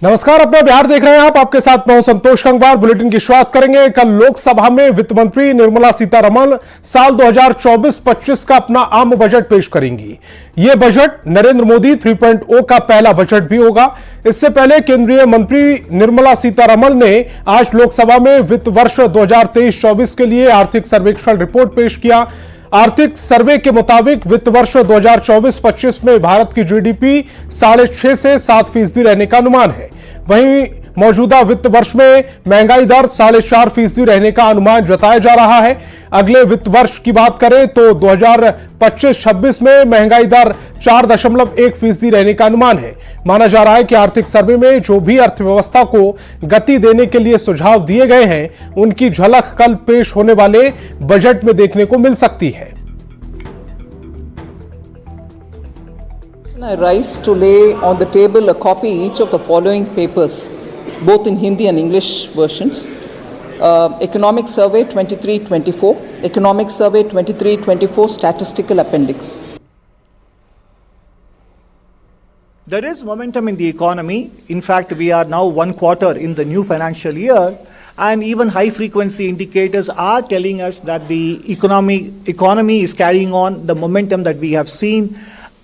नमस्कार, अपना बिहार देख रहे हैं आप। आपके साथ मैं संतोष गंगवार। बुलेटिन की शुरुआत करेंगे। कल लोकसभा में वित्त मंत्री निर्मला सीतारमण साल 2024-25 का अपना आम बजट पेश करेंगी। यह बजट नरेंद्र मोदी 3.0 का पहला बजट भी होगा। इससे पहले केंद्रीय मंत्री निर्मला सीतारमण ने आज लोकसभा में वित्त वर्ष 2023-24 के लिए आर्थिक सर्वेक्षण रिपोर्ट पेश किया। आर्थिक सर्वे के मुताबिक वित्त वर्ष 2024-25 में भारत की जीडीपी 6.5 से 7% रहने का अनुमान है। वहीं मौजूदा वित्त वर्ष में महंगाई दर 4.5% रहने का अनुमान जताया जा रहा है। अगले वित्त वर्ष की बात करें तो 2025-26 में महंगाई दर 4.1% रहने का अनुमान है। माना जा रहा है कि आर्थिक सर्वे में जो भी अर्थव्यवस्था को गति देने के लिए सुझाव दिए गए हैं, उनकी झलक कल पेश होने वाले बजट में देखने को मिल सकती है। I rise to lay on the table a copy each of the following papers, both in Hindi and English versions. Economic Survey 23-24, Economic Survey 23-24 Statistical Appendix. There is momentum in the economy. In fact, we are now one quarter in the new financial year, and even high frequency indicators are telling us that the economy is carrying on the momentum that we have seen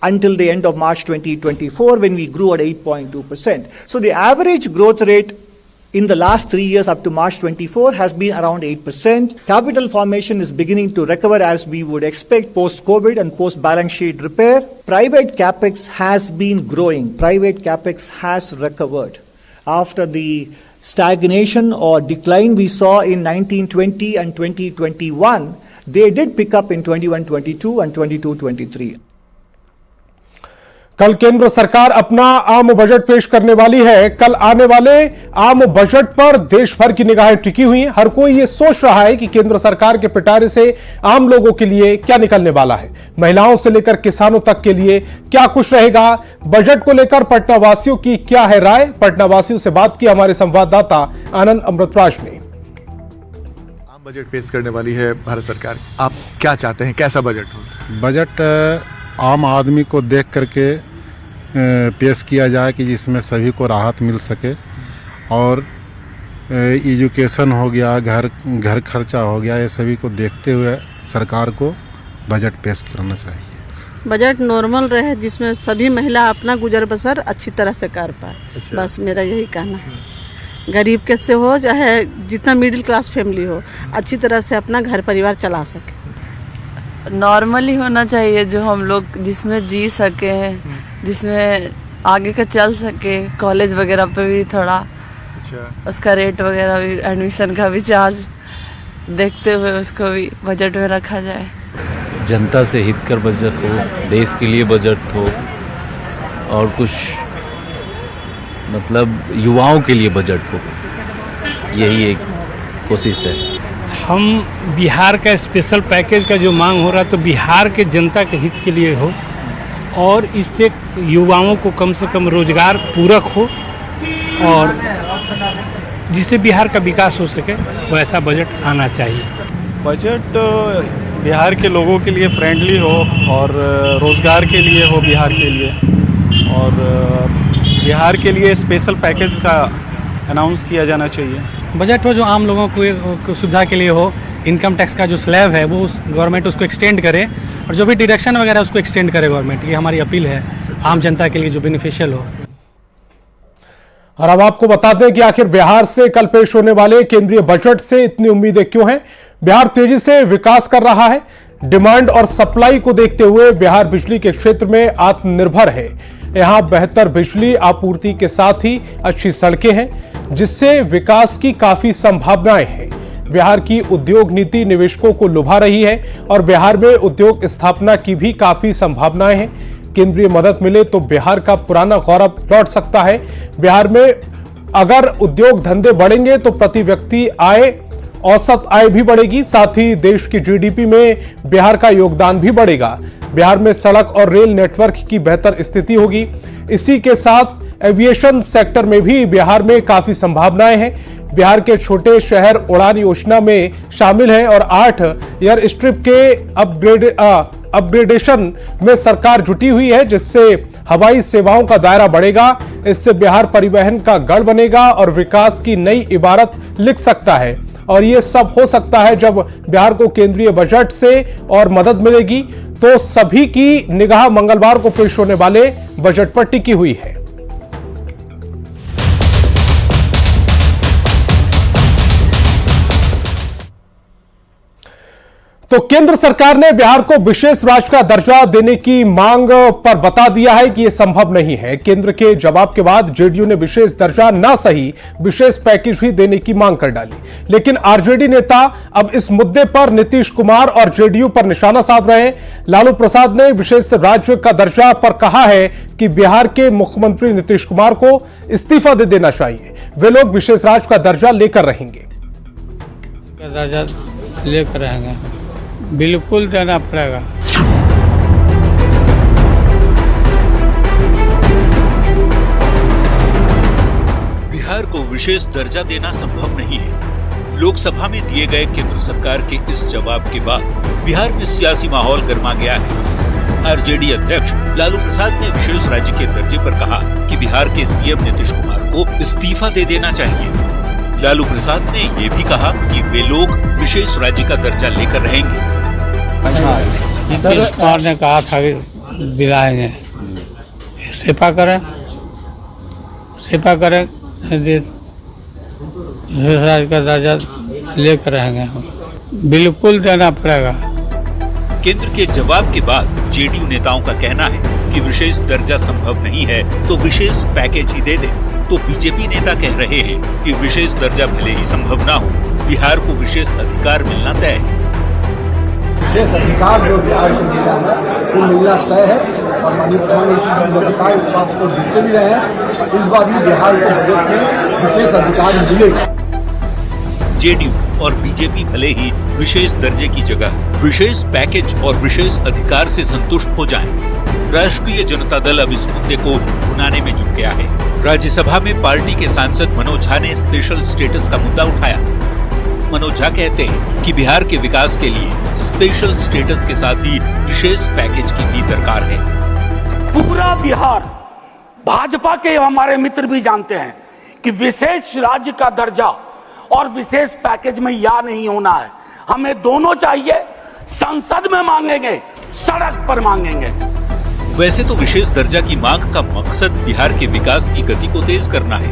until the end of March 2024, when we grew at 8.2%. So the average growth rate in the last 3 years up to March 24 has been around 8%. Capital formation is beginning to recover as we would expect post-COVID and post-balance sheet repair. Private capex has been growing. Private capex has recovered. After the stagnation or decline we saw in 1920 and 2021, they did pick up in 21-22 and 22-23. कल केंद्र सरकार अपना आम budget पेश करने वाली है। कल आने वाले आम बजट पर देश भर की निगाहें टिकी हुई हैं। हर कोई ये सोच रहा है कि केंद्र सरकार के पिटारे से आम लोगों के लिए क्या निकलने वाला है। महिलाओं से लेकर किसानों तक के लिए क्या कुछ रहेगा। बजट को लेकर पटना वासियों की क्या है राय। पटना वासियों से बात की हमारे संवाददाता आनंद अमृतराज ने। आम बजट पेश करने वाली है भारत सरकार, आप क्या चाहते हैं, कैसा बजट हो? बजट आम आदमी को देख करके पेश किया जाए कि जिसमें सभी को राहत मिल सके, और एजुकेशन हो गया, घर खर्चा हो गया, ये सभी को देखते हुए सरकार को बजट पेश करना चाहिए। बजट नॉर्मल रहे, जिसमें सभी महिला अपना गुजर बसर अच्छी तरह से कर पाए। अच्छा। बस मेरा यही कहना है। गरीब कैसे हो, चाहे जितना मिडिल क्लास फैमिली हो, अच्छी तरह से अपना घर परिवार चला सके। नॉर्मली होना चाहिए, जो हम लोग जिसमें जी सके हैं, जिसमें आगे का चल सके। कॉलेज वगैरह पे भी थोड़ा उसका रेट वगैरह भी, एडमिशन का भी चार्ज देखते हुए उसको भी बजट में रखा जाए। जनता से हित कर बजट हो, देश के लिए बजट हो, और कुछ मतलब युवाओं के लिए बजट हो, यही एक कोशिश है। हम बिहार का स्पेशल पैकेज का जो मांग हो रहा है, तो बिहार के जनता के हित के लिए हो, और इससे युवाओं को कम से कम रोजगार पूरक हो, और जिससे बिहार का विकास हो सके, वैसा बजट आना चाहिए। बजट बिहार के लोगों के लिए फ्रेंडली हो, और रोज़गार के लिए हो बिहार के लिए, और बिहार के लिए स्पेशल पैकेज का अनाउंस किया जाना चाहिए। बजट हो जो आम लोगों को सुविधा के लिए हो। इनकम टैक्स का जो स्लैब है वो गवर्नमेंट उसको एक्सटेंड करे, और जो भी डिडक्शन वगैरह उसको एक्सटेंड करे गवर्नमेंट। ये हमारी अपील है आम जनता के लिए, जो बेनिफिशियल हो। और अब आपको बता दें कि आखिर बिहार से कल पेश होने वाले केंद्रीय बजट से इतनी उम्मीदें क्यों हैं। बिहार तेजी से विकास कर रहा है। डिमांड और सप्लाई को देखते हुए बिहार बिजली के क्षेत्र में आत्मनिर्भर है। यहां बेहतर बिजली आपूर्ति के साथ ही अच्छी सड़कें हैं, जिससे विकास की काफी संभावनाएं हैं। बिहार की उद्योग नीति निवेशकों को लुभा रही है, और बिहार में उद्योग स्थापना की भी काफी संभावनाएं हैं। केंद्रीय मदद मिले तो बिहार का पुराना गौरव लौट सकता है। बिहार में अगर उद्योग धंधे बढ़ेंगे तो प्रति व्यक्ति आय, औसत आय भी बढ़ेगी, साथ ही देश की जीडीपी में बिहार का योगदान भी बढ़ेगा। बिहार में सड़क और रेल नेटवर्क की बेहतर स्थिति होगी। इसी के साथ एविएशन सेक्टर में भी बिहार में काफी संभावनाएं हैं। बिहार के छोटे शहर उड़ान योजना में शामिल हैं, और 8 एयर स्ट्रिप के अपग्रेडेशन में सरकार जुटी हुई है, जिससे हवाई सेवाओं का दायरा बढ़ेगा। इससे बिहार परिवहन का गढ़ बनेगा और विकास की नई इबारत लिख सकता है। और ये सब हो सकता है जब बिहार को केंद्रीय बजट से और मदद मिलेगी। तो सभी की निगाह मंगलवार को पेश होने वाले बजट पर टिकी हुई है। तो केंद्र सरकार ने बिहार को विशेष राज्य का दर्जा देने की मांग पर बता दिया है कि यह संभव नहीं है। केंद्र के जवाब के बाद जेडीयू ने विशेष दर्जा ना सही विशेष पैकेज भी देने की मांग कर डाली। लेकिन आरजेडी नेता अब इस मुद्दे पर नीतीश कुमार और जेडीयू पर निशाना साध रहे हैं। लालू प्रसाद ने विशेष राज्य का दर्जा पर कहा है कि बिहार के मुख्यमंत्री नीतीश कुमार को इस्तीफा दे देना चाहिए। वे लोग विशेष राज्य का दर्जा लेकर रहेंगे। बिल्कुल देना पड़ेगा। बिहार को विशेष दर्जा देना संभव नहीं है। लोकसभा में दिए गए केंद्र सरकार के इस जवाब के बाद बिहार में सियासी माहौल गर्मा गया है। आरजेडी अध्यक्ष लालू प्रसाद ने विशेष राज्य के दर्जे पर कहा कि बिहार के सीएम नीतीश कुमार को इस्तीफा दे देना चाहिए। लालू प्रसाद ने ये भी कहा कि वे लोग विशेष राज्य का दर्जा लेकर रहेंगे। नीतीश कुमार ने कहा था कि दिलाएंगे, इस्तीफा करें दे विशेष राज्य का दर्जा लेकर रहेंगे। बिल्कुल देना पड़ेगा। केंद्र के जवाब के बाद जेडीयू नेताओं का कहना है कि विशेष दर्जा संभव नहीं है तो विशेष पैकेज ही दे दें। तो बीजेपी नेता कह रहे हैं कि विशेष दर्जा भले ही संभव ना हो, बिहार को विशेष अधिकार मिलना तय है। विशेष अधिकार जो बिहार को मिला है वो मिलना तय है और माननीय प्रधानमंत्री ने बताया इस बात को जीतते भी रहे हैं। इस बार भी बिहार को बजट में विशेष अधिकार मिलेगा। जेडीयू और बीजेपी भले ही विशेष दर्जे की जगह विशेष पैकेज और विशेष अधिकार से संतुष्ट हो जाएं। राष्ट्रीय जनता दल अब इस मुद्दे को भुनाने में जुट गया है। राज्यसभा में पार्टी के सांसद मनोज झा ने स्पेशल स्टेटस का मुद्दा उठाया। मनोज झा कहते हैं कि बिहार के विकास के लिए स्पेशल स्टेटस के साथ ही विशेष पैकेज की भी दरकार है। पूरा बिहार, भाजपा के हमारे मित्र भी जानते हैं कि विशेष राज्य का दर्जा और विशेष पैकेज में या नहीं होना है। हमें दोनों चाहिए। संसद में मांगेंगे, सड़क पर मांगेंगे। वैसे तो विशेष दर्जा की मांग का मकसद बिहार के विकास की गति को तेज करना है।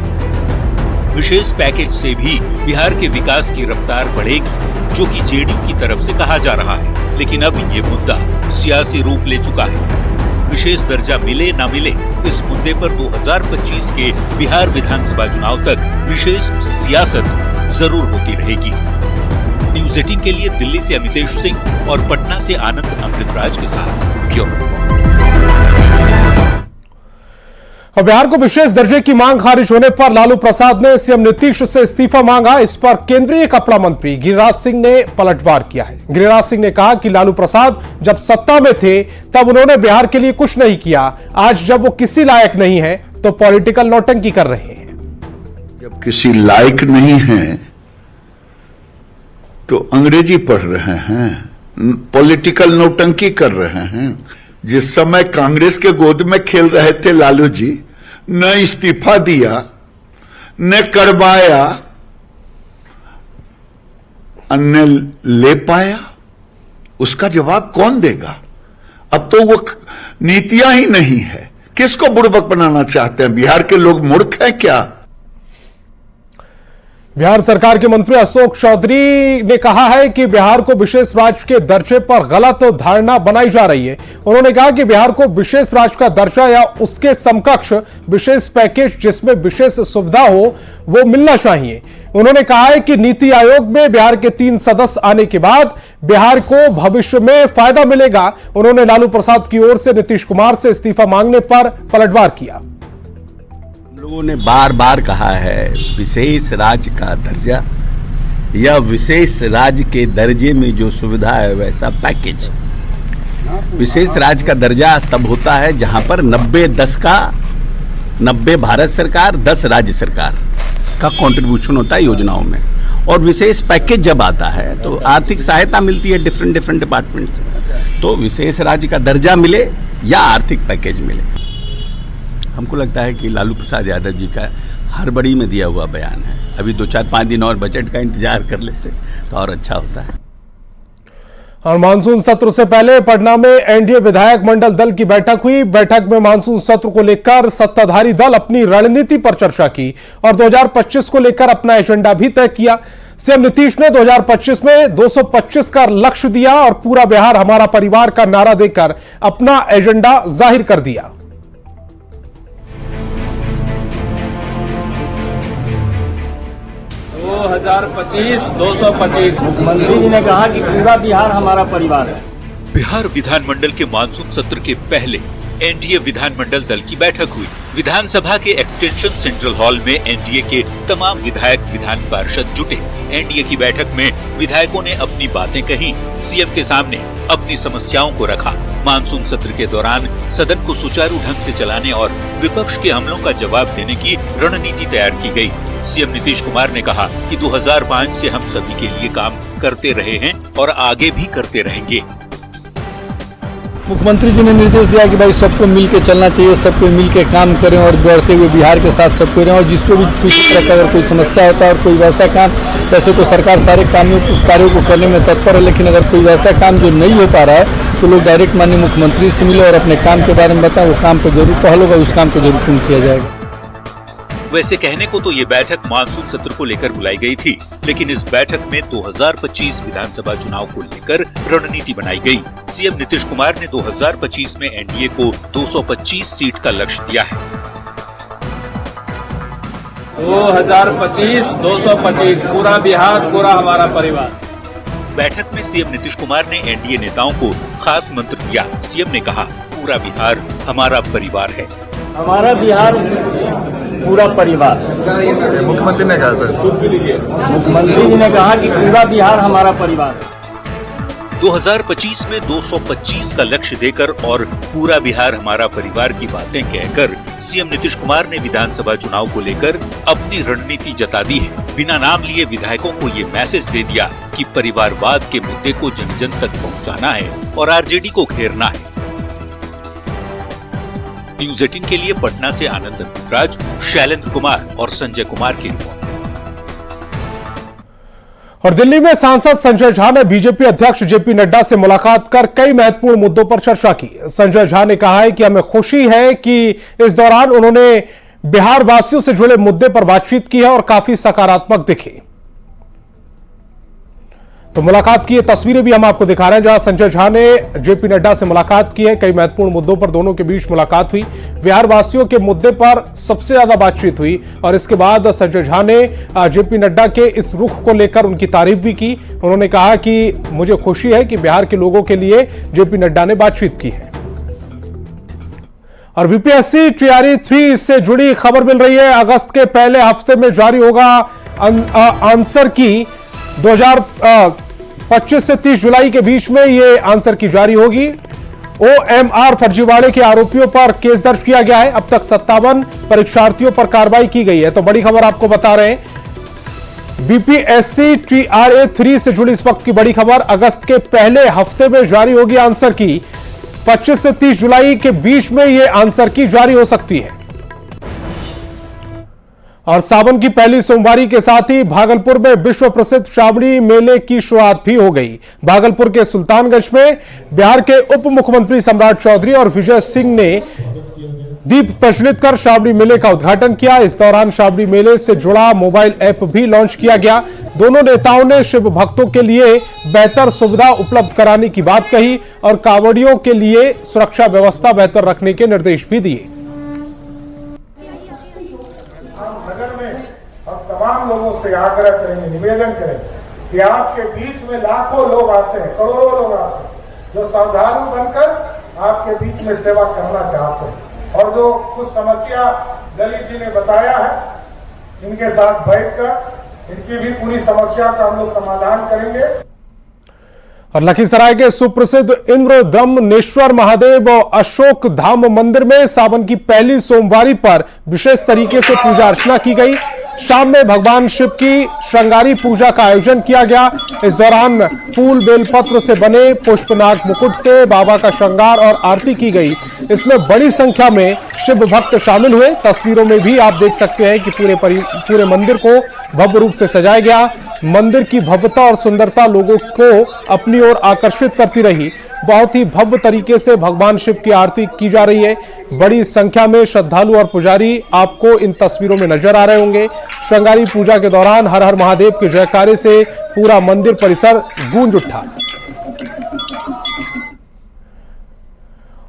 विशेष पैकेज से भी बिहार के विकास की रफ्तार बढ़ेगी, जो कि जेडीयू की तरफ से कहा जा रहा है। लेकिन अब ये मुद्दा सियासी रूप ले चुका है। विशेष दर्जा मिले न मिले, इस मुद्दे पर 2025 के बिहार विधानसभा चुनाव तक विशेष सियासत जरूर होती रहेगी। न्यूज़ 18 के लिए दिल्ली से अमितेश सिंह और पटना से आनंद अमृतराज के साथ ब्यूरो रिपोर्ट। बिहार को विशेष दर्जे की मांग खारिज होने पर लालू प्रसाद ने सीएम नीतीश से इस्तीफा मांगा। इस पर केंद्रीय कपड़ा मंत्री गिरिराज सिंह ने पलटवार किया है। गिरिराज सिंह ने कहा कि लालू प्रसाद जब सत्ता में थे तब उन्होंने बिहार के लिए कुछ नहीं किया। आज जब वो किसी लायक नहीं है तो पॉलिटिकल नौटंकी कर रहे हैं। जब किसी लायक नहीं है तो अंग्रेजी पढ़ रहे हैं, पॉलिटिकल नौटंकी कर रहे हैं। जिस समय कांग्रेस के गोद में खेल रहे थे लालू जी, न इस्तीफा दिया, न करवाया, न ले पाया, उसका जवाब कौन देगा? अब तो वो नीतियां ही नहीं है। किसको बुड़बक बनाना चाहते हैं? बिहार के लोग मूर्ख हैं क्या? बिहार सरकार के मंत्री अशोक चौधरी ने कहा है कि बिहार को विशेष राज्य के दर्जे पर गलत धारणा बनाई जा रही है। उन्होंने कहा कि बिहार को विशेष राज्य का दर्जा या उसके समकक्ष विशेष पैकेज जिसमें विशेष सुविधा हो वो मिलना चाहिए। उन्होंने कहा है कि नीति आयोग में बिहार के 3 सदस्य आने के बाद बिहार को भविष्य में फायदा मिलेगा। उन्होंने लालू प्रसाद की ओर से नीतीश कुमार से इस्तीफा मांगने पर पलटवार किया। लोगों ने बार बार कहा है विशेष राज्य का दर्जा या विशेष राज्य के दर्जे में जो सुविधा है वैसा पैकेज। विशेष राज्य का दर्जा तब होता है जहां पर 90-10 का 90 भारत सरकार 10 राज्य सरकार का कंट्रीब्यूशन होता है योजनाओं में। और विशेष पैकेज जब आता है तो आर्थिक सहायता मिलती है डिफरेंट डिपार्टमेंट से। तो विशेष राज्य का दर्जा मिले या आर्थिक पैकेज मिले, हमको लगता है कि लालू प्रसाद यादव जी का हड़बड़ी में दिया हुआ बयान है। अभी 2-4-5 दिन और बजट का इंतजार कर लेते तो और अच्छा होता है। और मानसून सत्र से पहले पटना में एनडीए विधायक मंडल दल की बैठक हुई। बैठक में मानसून सत्र को लेकर सत्ताधारी दल अपनी रणनीति पर चर्चा की और 2025 को लेकर अपना एजेंडा भी तय किया। सीएम नीतीश ने 2025 में 225 का लक्ष्य दिया और पूरा बिहार हमारा परिवार का नारा देकर अपना एजेंडा जाहिर कर दिया। 2025 225 मुख्यमंत्री जी ने कहा कि पूरा बिहार हमारा परिवार है। बिहार विधानमंडल के मानसून सत्र के पहले एनडीए विधानमंडल दल की बैठक हुई। विधानसभा के एक्सटेंशन सेंट्रल हॉल में एनडीए के तमाम विधायक विधान पार्षद जुटे। एनडीए की बैठक में विधायकों ने अपनी बातें कही, सीएम के सामने अपनी समस्याओं को रखा। मानसून सत्र के दौरान सदन को सुचारू ढंग से चलाने और विपक्ष के हमलों का जवाब देने की रणनीति तैयार की गई। सीएम नीतीश कुमार ने कहा कि 2005 से हम सभी के लिए काम करते रहे हैं और आगे भी करते रहेंगे। मुख्यमंत्री जी ने निर्देश दिया कि भाई सबको मिल के चलना चाहिए, सबको मिल के काम करें और बढ़ते हुए बिहार के साथ सबको रहें। और जिसको भी किसी तरह का अगर कोई समस्या होता है और कोई वैसा काम, वैसे तो सरकार सारे कार्यों को करने में तत्पर है, लेकिन अगर कोई वैसा काम जो नहीं हो पा रहा है तो लोग डायरेक्ट माननीय मुख्यमंत्री से मिले और अपने काम के बारे में बताएं। वो काम पर जरूर पहल होगा, उस काम को जरूर पूर्ण किया जाएगा। वैसे कहने को तो ये बैठक मानसून सत्र को लेकर बुलाई गई थी, लेकिन इस बैठक में 2025 विधानसभा चुनाव को लेकर रणनीति बनाई गई। सीएम नीतीश कुमार ने 2025 में एनडीए को 225 सीट का लक्ष्य दिया है। 2025 225 पूरा बिहार पूरा हमारा परिवार। बैठक में सीएम नीतीश कुमार ने एनडीए नेताओं को खास मंत्र दिया। सीएम ने कहा, पूरा बिहार हमारा परिवार है। हमारा बिहार पूरा परिवार। मुख्यमंत्री ने कहा सर, मुख्यमंत्री जी ने कहा कि पूरा बिहार हमारा परिवार है। 2025 में 225 का लक्ष्य देकर और पूरा बिहार हमारा परिवार की बातें कहकर सीएम नीतीश कुमार ने विधानसभा चुनाव को लेकर अपनी रणनीति जता दी है। बिना नाम लिए विधायकों को ये मैसेज दे दिया कि परिवारवाद के मुद्दे को जन जन तक पहुंचाना है और आरजेडी को घेरना है। न्यूज़ 18 के लिए पटना से आनंद मित्राज, शैलेंद्र कुमार और संजय कुमार की रिपोर्ट। और दिल्ली में सांसद संजय झा ने बीजेपी अध्यक्ष जेपी नड्डा से मुलाकात कर कई महत्वपूर्ण मुद्दों पर चर्चा की। संजय झा ने कहा है कि हमें खुशी है कि इस दौरान उन्होंने बिहार वासियों से जुड़े मुद्दे पर बातचीत की है और काफी सकारात्मक दिखे। तो मुलाकात की ये तस्वीरें भी हम आपको दिखा रहे हैं, जहां संजय झा ने जेपी नड्डा से मुलाकात की है। कई महत्वपूर्ण मुद्दों पर दोनों के बीच मुलाकात हुई। बिहार वासियों के मुद्दे पर सबसे ज्यादा बातचीत हुई और इसके बाद संजय झा ने जेपी नड्डा के इस रुख को लेकर उनकी तारीफ भी की। उन्होंने कहा कि मुझे खुशी है कि बिहार के लोगों के लिए जेपी नड्डा ने बातचीत की है। और बीपीएससी टीआरई 3 से जुड़ी खबर मिल रही है। अगस्त के पहले हफ्ते में जारी होगा आंसर की। 2025 से 30 जुलाई के बीच में यह आंसर की जारी होगी। ओएमआर फर्जीवाड़े के आरोपियों पर केस दर्ज किया गया है। अब तक 57 परीक्षार्थियों पर कार्रवाई की गई है। तो बड़ी खबर आपको बता रहे हैं, बीपीएससी टीआरई 3 से जुड़ी इस वक्त की बड़ी खबर। अगस्त के पहले हफ्ते में जारी होगी आंसर की। 25 से 30 जुलाई के बीच में यह आंसर की जारी हो सकती है। और सावन की पहली सोमवारी के साथ ही भागलपुर में विश्व प्रसिद्ध श्रावणी मेले की शुरुआत भी हो गई। भागलपुर के सुल्तानगंज में बिहार के उप मुख्यमंत्री सम्राट चौधरी और विजय सिंह ने दीप प्रज्वलित कर श्रावणी मेले का उद्घाटन किया। इस दौरान श्रावणी मेले से जुड़ा मोबाइल ऐप भी लॉन्च किया गया। दोनों नेताओं ने शिव भक्तों के लिए बेहतर सुविधा उपलब्ध कराने की बात कही और कांवड़ियों के लिए सुरक्षा व्यवस्था बेहतर रखने के निर्देश भी दिए। तमाम लोगों से आग्रह करेंगे, निवेदन करेंगे कि आपके बीच में लाखों लोग आते हैं, करोड़ों लोग आते हैं, जो श्रद्धालु बनकर आपके बीच में सेवा करना चाहते हैं। और जो कुछ समस्या ललित जी ने बताया है, इनके साथ बैठकर इनकी भी पूरी समस्या का हम लोग समाधान करेंगे। और लखीसराय के सुप्रसिद्ध इंद्रदमनेश्वर महादेव और अशोक धाम मंदिर में सावन की पहली सोमवारी पर विशेष तरीके से पूजा अर्चना की गई। शाम में भगवान शिव की श्रृंगारी पूजा का आयोजन किया गया। इस दौरान फूल बेलपत्र से बने पुष्पनाग मुकुट से बाबा का श्रृंगार और आरती की गई। इसमें बड़ी संख्या में शिव भक्त शामिल हुए। तस्वीरों में भी आप देख सकते हैं कि पूरे मंदिर को भव्य रूप से सजाया गया। मंदिर की भव्यता और सुंदरता लोगों को अपनी ओर आकर्षित करती रही। बहुत ही भव्य तरीके से भगवान शिव की आरती की जा रही है। बड़ी संख्या में श्रद्धालु और पुजारी आपको इन तस्वीरों में नजर आ रहे होंगे। श्रृंगारी पूजा के दौरान हर हर महादेव के जयकारे से पूरा मंदिर परिसर गूंज उठा।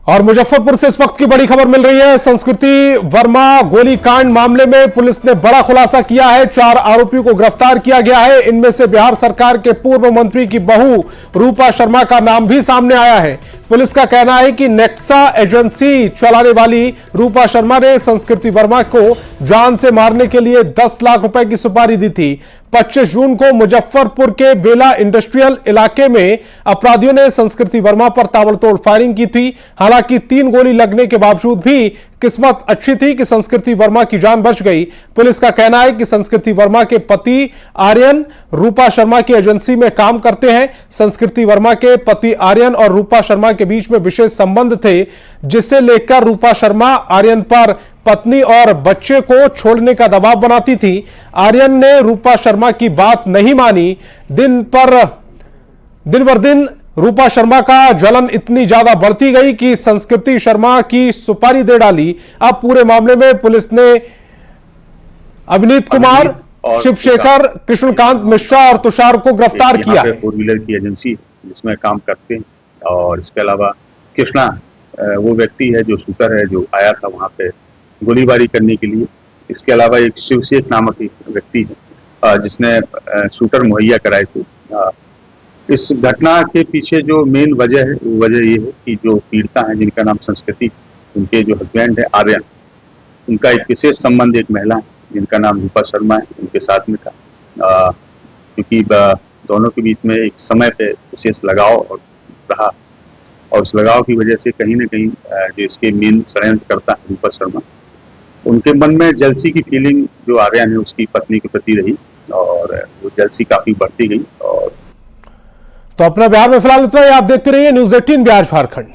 और मुजफ्फरपुर से इस वक्त की बड़ी खबर मिल रही है। संस्कृति वर्मा गोलीकांड मामले में पुलिस ने बड़ा खुलासा किया है। 4 आरोपियों को गिरफ्तार किया गया है। इनमें से बिहार सरकार के पूर्व मंत्री की बहू रूपा शर्मा का नाम भी सामने आया है। पुलिस का कहना है कि नेक्सा एजेंसी चलाने वाली रूपा शर्मा ने संस्कृति वर्मा को जान से मारने के लिए 10 लाख रुपए की सुपारी दी थी। 25 जून को मुजफ्फरपुर के बेला इंडस्ट्रियल इलाके में अपराधियों ने संस्कृति वर्मा पर ताबड़तोड़ फायरिंग की थी। हालांकि 3 गोली लगने के बावजूद भी किस्मत अच्छी थी कि संस्कृति वर्मा की जान बच गई। पुलिस का कहना है कि संस्कृति वर्मा के पति आर्यन रूपा शर्मा की एजेंसी में काम करते हैं। संस्कृति वर्मा के पति आर्यन और रूपा शर्मा के बीच में विशेष संबंध थे, जिसे लेकर रूपा शर्मा आर्यन पर पत्नी और बच्चे को छोड़ने का दबाव बनाती थी। आर्यन ने रूपा शर्मा की बात नहीं मानी। दिन बर दिन रूपा शर्मा का जलन इतनी ज्यादा बढ़ती गई कि संस्कृति शर्मा की सुपारी दे डाली। अब पूरे मामले में पुलिस ने अभिनीत कुमार, शिवशेखर, कृष्णकांत मिश्रा और तुषार को गिरफ्तार किया है। 4 व्हीलर की एजेंसी जिसमें काम करते हैं। और इसके अलावा कृष्णा वो व्यक्ति है जो शूटर है, जो आया था वहां पे गोलीबारी करने के लिए। इसके अलावा एक शिवशेख नामक एक व्यक्ति है जिसने शूटर मुहैया कराए थे। इस घटना के पीछे जो मेन वजह है वो वजह ये है कि जो पीड़िता है जिनका नाम संस्कृति, उनके जो हस्बैंड है आर्यन, उनका एक विशेष संबंध एक महिला है जिनका नाम रूपा शर्मा है, उनके साथ में था। क्योंकि दोनों के बीच में एक समय पे विशेष लगाव रहा और उस लगाव की वजह से कहीं ना कहीं जो इसके मेन षड्यंत्र करता है रूपा शर्मा, उनके मन में जलसी की फीलिंग जो आर्यन है उसकी पत्नी के प्रति रही और वो जलसी काफी बढ़ती गई। और तो अपना बिहार में फिलहाल इतना ही। आप देखते रहिए न्यूज़ 18 बिहार झारखंड।